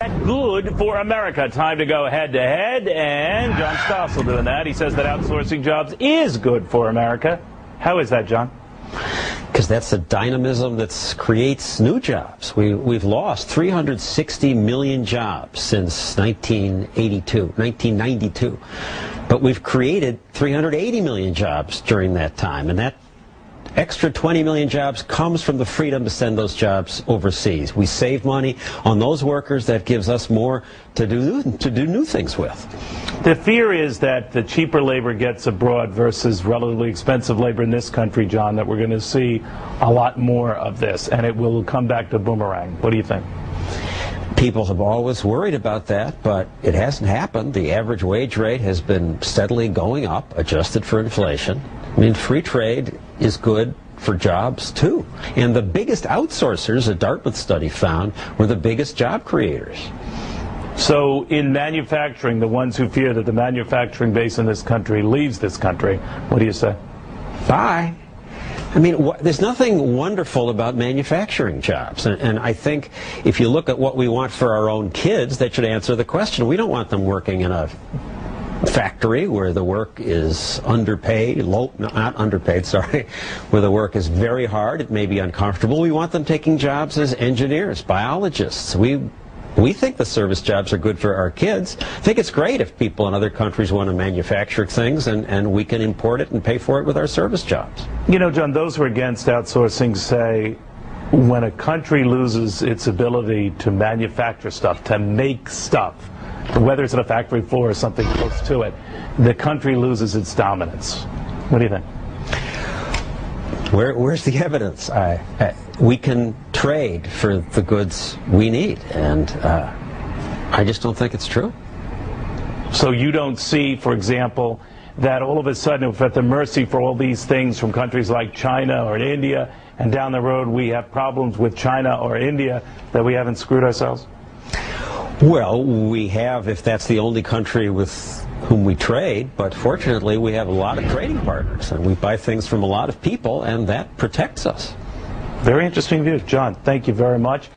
Good for America. Time to go head-to-head, and John Stossel doing that. He says that outsourcing jobs is good for America. How is that, John? Because that's the dynamism that creates new jobs. We've lost 360 million jobs since 1992, but we've created 380 million jobs during that time, and that extra 20 million jobs comes from the freedom to send those jobs overseas. We save money on those workers. That gives us more to do new things with. The fear is that the cheaper labor gets abroad versus relatively expensive labor in this country, John, that we're going to see a lot more of this, and it will come back to boomerang. What do you think? People have always worried about that, but it hasn't happened. The average wage rate has been steadily going up, adjusted for inflation. I mean, free trade is good for jobs, too. And the biggest outsourcers, a Dartmouth study found, were the biggest job creators. So in manufacturing, the ones who fear that the manufacturing base in this country leaves this country, what do you say? Bye. I mean, there's nothing wonderful about manufacturing jobs. And I think if you look at what we want for our own kids, that should answer the question. We don't want them working in a factory where the work is underpaid, not underpaid, sorry, where the work is very hard, it may be uncomfortable. We want them taking jobs as engineers, biologists. We think the service jobs are good for our kids. I think it's great if people in other countries want to manufacture things and we can import it and pay for it with our service jobs. You know, John, those who are against outsourcing say when a country loses its ability to manufacture stuff, to make stuff, whether it's on a factory floor or something close to it, the country loses its dominance. What do you think? Where's the evidence? We can trade for the goods we need, and I just don't think it's true. So you don't see, for example, that all of a sudden if we're at the mercy for all these things from countries like China or India, and down the road we have problems with China or India, that we haven't screwed ourselves? Well, we have, if that's the only country with whom we trade, but fortunately we have a lot of trading partners, and we buy things from a lot of people, and that protects us. Very interesting view. John, thank you very much.